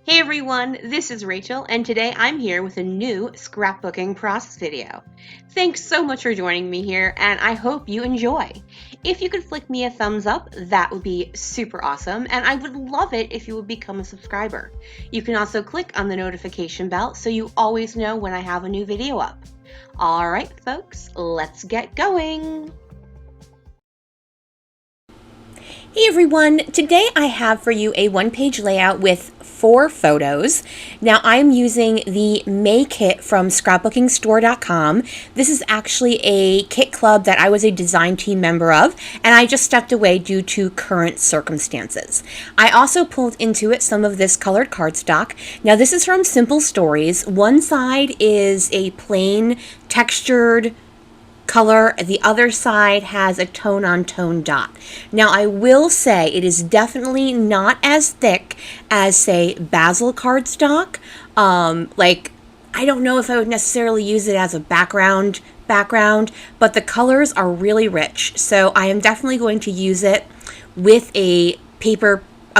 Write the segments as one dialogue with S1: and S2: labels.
S1: Hey everyone, this is Rachel, and today I'm here with a new scrapbooking process video. Thanks so much for joining me here, and I hope you enjoy. If you could flick me a thumbs up, that would be super awesome, and I would love it if you would become a subscriber. You can also click on the notification bell so you always know when I have a new video up. Alright folks, let's get going!
S2: Hey everyone, today I have for you a one-page layout with 4 photos. Now I'm using the May kit from scrapbookingstore.com. This is actually a kit club that I was a design team member of, and I just stepped away due to current circumstances. I also pulled into it some of this colored cardstock. Now this is from Simple Stories. One side is a plain textured color, the other side has a tone-on-tone dot. Now I will say it is definitely not as thick as, say, basil cardstock. I don't know if I would necessarily use it as a background, but the colors are really rich, so I am definitely going to use it with a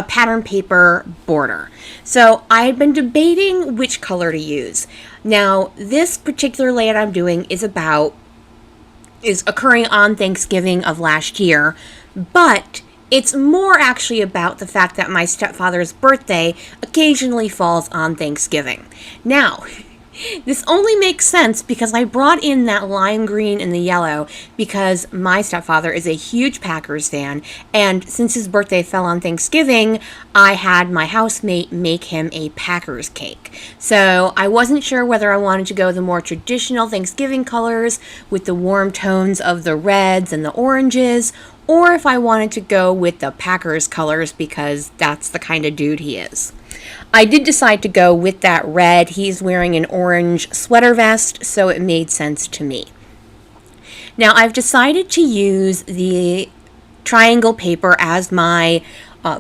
S2: pattern paper border. So I had been debating which color to use. Now this particular layout I'm doing is occurring on Thanksgiving of last year, but it's more actually about the fact that my stepfather's birthday occasionally falls on Thanksgiving. Now, this only makes sense because I brought in that lime green and the yellow because my stepfather is a huge Packers fan, and since his birthday fell on Thanksgiving, I had my housemate make him a Packers cake. So I wasn't sure whether I wanted to go the more traditional Thanksgiving colors with the warm tones of the reds and the oranges, or if I wanted to go with the Packers colors because that's the kind of dude he is. I did decide to go with that red. He's wearing an orange sweater vest, so it made sense to me. Now I've decided to use the triangle paper as my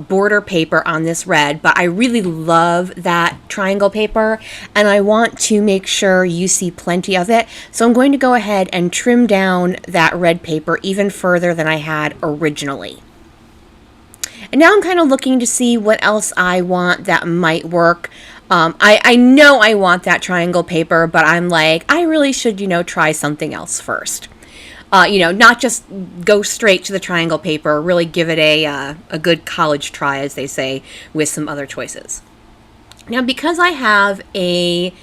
S2: border paper on this red, but I really love that triangle paper and I want to make sure you see plenty of it. So I'm going to go ahead and trim down that red paper even further than I had originally. And now I'm kind of looking to see what else I want that might work. I know I want that triangle paper, but I'm like, I really should, try something else first. Not just go straight to the triangle paper, really give it a good college try, as they say, with some other choices. Now, because I have a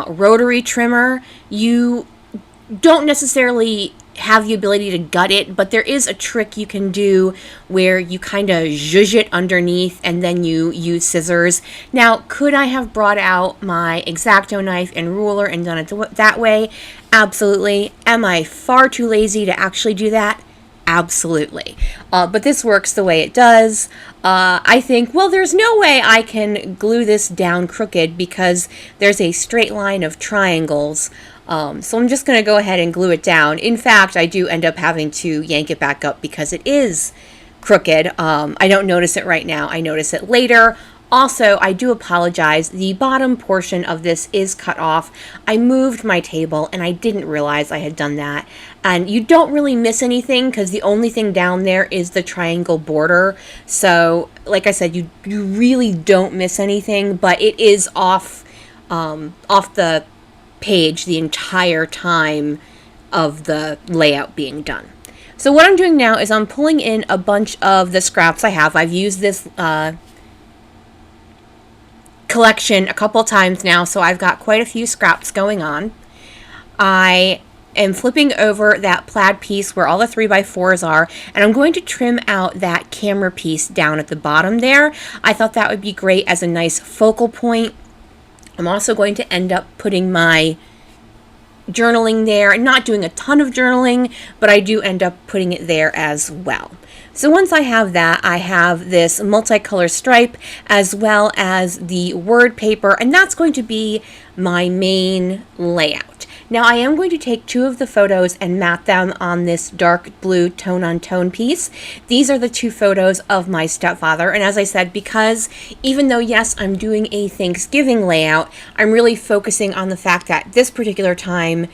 S2: rotary trimmer, you don't necessarily have the ability to gut it, but there is a trick you can do where you kind of zhuzh it underneath and then you use scissors. Now, could I have brought out my X-Acto knife and ruler and done it that way? Absolutely. Am I far too lazy to actually do that? Absolutely. But this works the way it does. I think, well, there's no way I can glue this down crooked because there's a straight line of triangles. So I'm just going to go ahead and glue it down. In fact, I do end up having to yank it back up because it is crooked. I don't notice it right now. I notice it later. Also, I do apologize. The bottom portion of this is cut off. I moved my table and I didn't realize I had done that. And you don't really miss anything because the only thing down there is the triangle border. So, like I said, you really don't miss anything, but it is off the page the entire time of the layout being done. So what I'm doing now is I'm pulling in a bunch of the scraps I have. I've used this collection a couple times now, so I've got quite a few scraps going on. I am flipping over that plaid piece where all the 3x4s are, and I'm going to trim out that camera piece down at the bottom there. I thought that would be great as a nice focal point. I'm also going to end up putting my journaling there. I'm not doing a ton of journaling, but I do end up putting it there as well. So once I have that, I have this multicolor stripe as well as the word paper, and that's going to be my main layout. Now I am going to take 2 of the photos and mat them on this dark blue tone-on-tone piece. These are the 2 photos of my stepfather, and as I said, because even though yes, I'm doing a Thanksgiving layout, I'm really focusing on the fact that this particular time,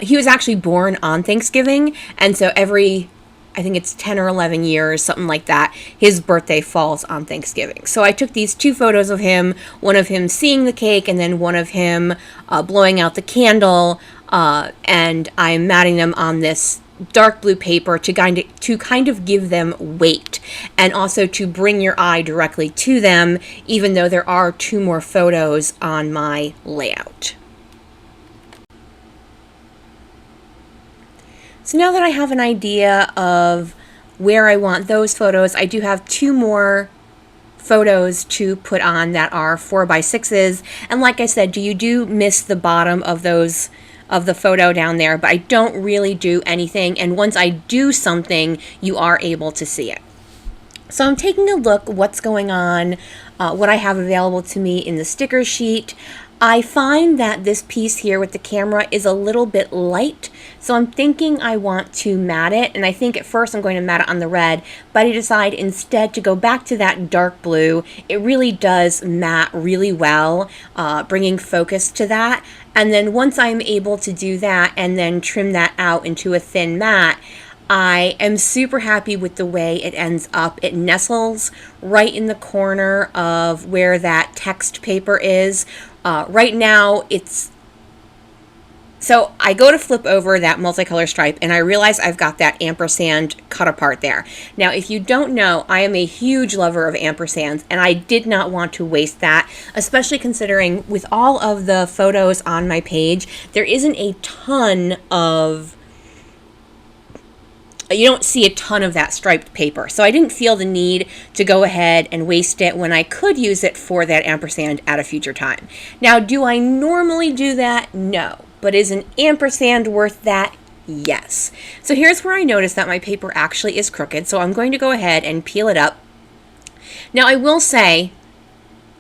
S2: he was actually born on Thanksgiving, and so every I think it's 10 or 11 years, something like that, his birthday falls on Thanksgiving. So I took these 2 photos of him, one of him seeing the cake and then one of him blowing out the candle, and I'm matting them on this dark blue paper to kind of give them weight and also to bring your eye directly to them, even though there are 2 more photos on my layout. So now that I have an idea of where I want those photos, I do have 2 more photos to put on that are 4x6s. And like I said, you do miss the bottom of those of the photo down there, but I don't really do anything. And once I do something, you are able to see it. So I'm taking a look what's going on, what I have available to me in the sticker sheet. I find that this piece here with the camera is a little bit light, so I'm thinking I want to matte it, and I think at first I'm going to matte it on the red, but I decide instead to go back to that dark blue. It really does matte really well, bringing focus to that, and then once I'm able to do that and then trim that out into a thin matte, I am super happy with the way it ends up. It nestles right in the corner of where that text paper is. Right now, so I go to flip over that multicolor stripe and I realize I've got that ampersand cut apart there. Now, if you don't know, I am a huge lover of ampersands and I did not want to waste that, especially considering with all of the photos on my page, there isn't a ton of you don't see a ton of that striped paper. So I didn't feel the need to go ahead and waste it when I could use it for that ampersand at a future time. Now, do I normally do that? No. But is an ampersand worth that? Yes. So here's where I notice that my paper actually is crooked. So I'm going to go ahead and peel it up. Now, I will say,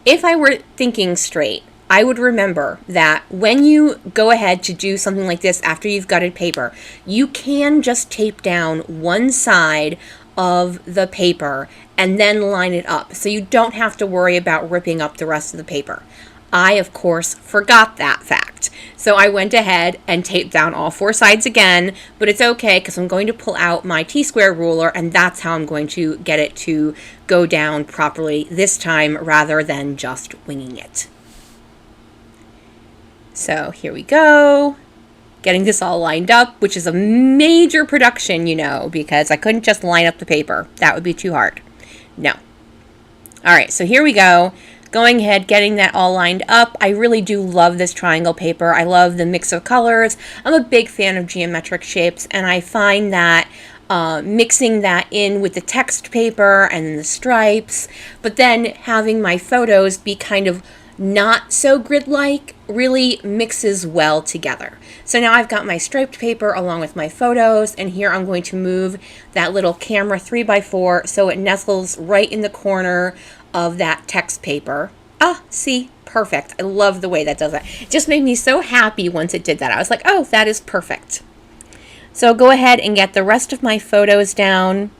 S2: if I were thinking straight, I would remember that when you go ahead to do something like this after you've gutted paper, you can just tape down one side of the paper and then line it up. So you don't have to worry about ripping up the rest of the paper. I, of course, forgot that fact. So I went ahead and taped down all 4 sides again, but it's okay because I'm going to pull out my T-square ruler and that's how I'm going to get it to go down properly this time rather than just winging it. So here we go, getting this all lined up, which is a major production, you know, because I couldn't just line up the paper. That would be too hard. No. All right, so here we go. Going ahead, getting that all lined up. I really do love this triangle paper. I love the mix of colors. I'm a big fan of geometric shapes, and I find that mixing that in with the text paper and the stripes, but then having my photos be kind of not so grid-like really mixes well together. So now I've got my striped paper along with my photos, and here I'm going to move that little camera 3x4 so it nestles right in the corner of that text paper. Ah, see, perfect. I love the way that does that. It just made me so happy once it did that. I was like, oh, that is perfect. So go ahead and get the rest of my photos down.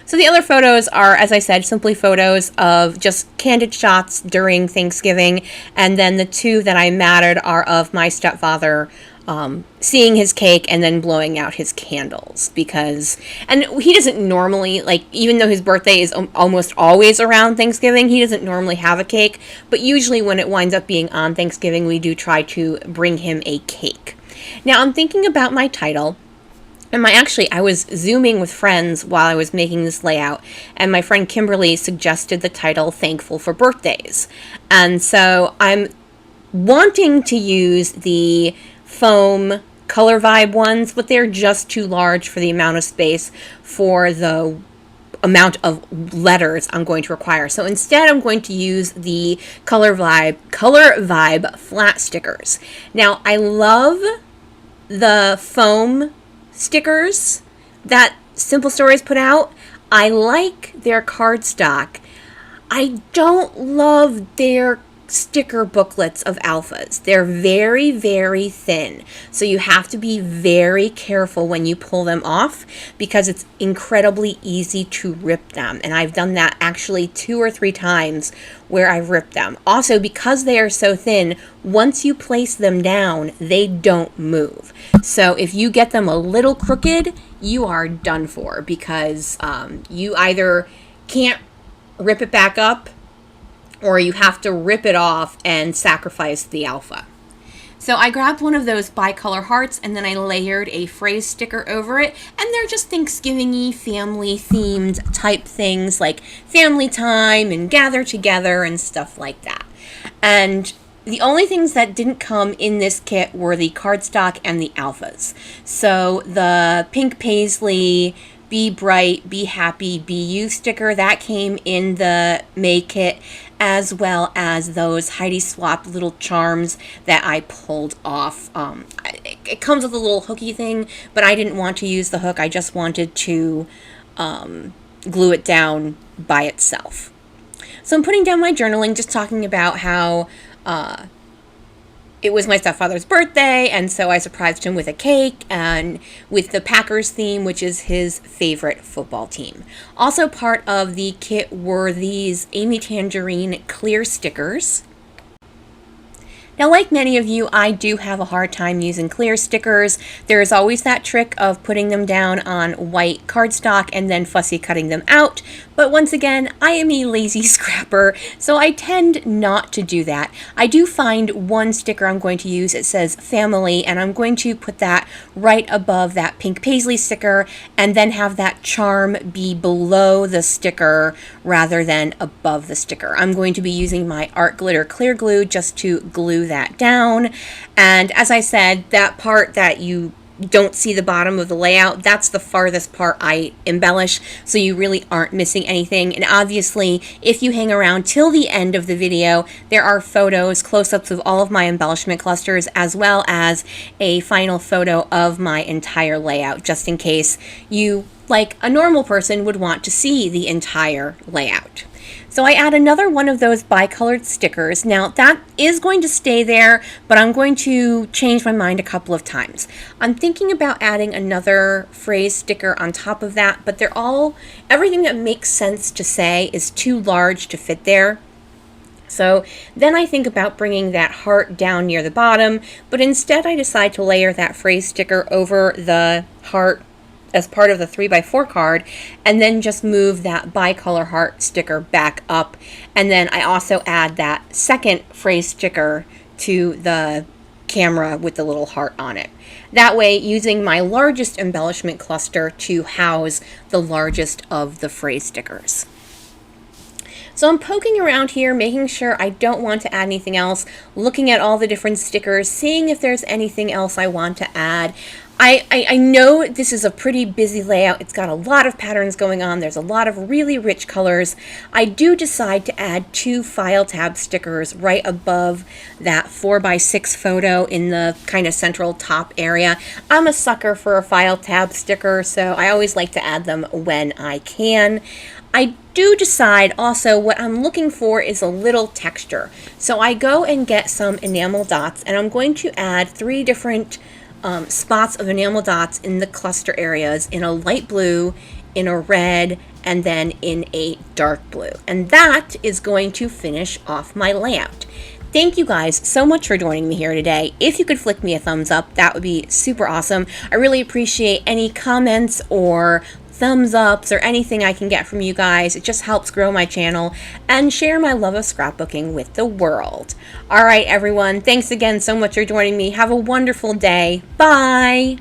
S2: So the other photos are, as I said, simply photos of just candid shots during Thanksgiving. And then the 2 that I mattered are of my stepfather seeing his cake and then blowing out his candles. And he doesn't normally, like, even though his birthday is almost always around Thanksgiving, he doesn't normally have a cake. But usually when it winds up being on Thanksgiving, we do try to bring him a cake. Now I'm thinking about my title. And I was Zooming with friends while I was making this layout, and my friend Kimberly suggested the title Thankful for Birthdays. And so I'm wanting to use the foam color vibe ones, but they're just too large for the amount of space for the amount of letters I'm going to require. So instead I'm going to use the color vibe flat stickers. Now I love the foam stickers that Simple Stories put out. I like their cardstock. I don't love their sticker booklets of alphas. They're very, very thin. So you have to be very careful when you pull them off because it's incredibly easy to rip them. And I've done that actually 2 or 3 times where I've ripped them. Also, because they are so thin, once you place them down, they don't move. So if you get them a little crooked, you are done for because you either can't rip it back up or you have to rip it off and sacrifice the alpha. So I grabbed one of those bicolor hearts and then I layered a phrase sticker over it, and they're just Thanksgiving-y, family-themed type things like family time and gather together and stuff like that. And the only things that didn't come in this kit were the cardstock and the alphas. So the pink paisley, Be Bright, Be Happy, Be You sticker, that came in the May kit, as well as those Heidi Swap little charms that I pulled off. It comes with a little hooky thing, but I didn't want to use the hook. I just wanted to glue it down by itself. So I'm putting down my journaling, just talking about how it was my stepfather's birthday, and so I surprised him with a cake and with the Packers theme, which is his favorite football team. Also part of the kit were these Amy Tangerine clear stickers. Now, like many of you, I do have a hard time using clear stickers. There is always that trick of putting them down on white cardstock and then fussy cutting them out. But once again, I am a lazy scrapper, so I tend not to do that. I do find one sticker I'm going to use. It says family, and I'm going to put that right above that pink paisley sticker and then have that charm be below the sticker rather than above the sticker. I'm going to be using my Art Glitter clear glue just to glue that down. And as I said, that part that you don't see the bottom of the layout, that's the farthest part I embellish, so you really aren't missing anything. And obviously, if you hang around till the end of the video, there are photos, close-ups of all of my embellishment clusters, as well as a final photo of my entire layout, just in case you, like a normal person, would want to see the entire layout. So I add another one of those bicolored stickers. Now that is going to stay there, but I'm going to change my mind a couple of times. I'm thinking about adding another phrase sticker on top of that, but everything that makes sense to say is too large to fit there. So then I think about bringing that heart down near the bottom, but instead I decide to layer that phrase sticker over the heart as part of the 3x4 card, and then just move that bicolor heart sticker back up. And then I also add that second phrase sticker to the camera with the little heart on it. That way, using my largest embellishment cluster to house the largest of the phrase stickers. So I'm poking around here, making sure I don't want to add anything else, looking at all the different stickers, seeing if there's anything else I want to add. I know this is a pretty busy layout. It's got a lot of patterns going on. There's a lot of really rich colors. I do decide to add 2 file tab stickers right above that 4x6 photo in the kind of central top area. I'm a sucker for a file tab sticker, so I always like to add them when I can. I do decide also what I'm looking for is a little texture. So I go and get some enamel dots, and I'm going to add 3 different spots of enamel dots in the cluster areas, in a light blue, in a red, and then in a dark blue. And that is going to finish off my layout. Thank you guys so much for joining me here today. If you could flick me a thumbs up, that would be super awesome. I really appreciate any comments or thumbs ups or anything I can get from you guys. It just helps grow my channel and share my love of scrapbooking with the world. All right, everyone. Thanks again so much for joining me. Have a wonderful day. Bye.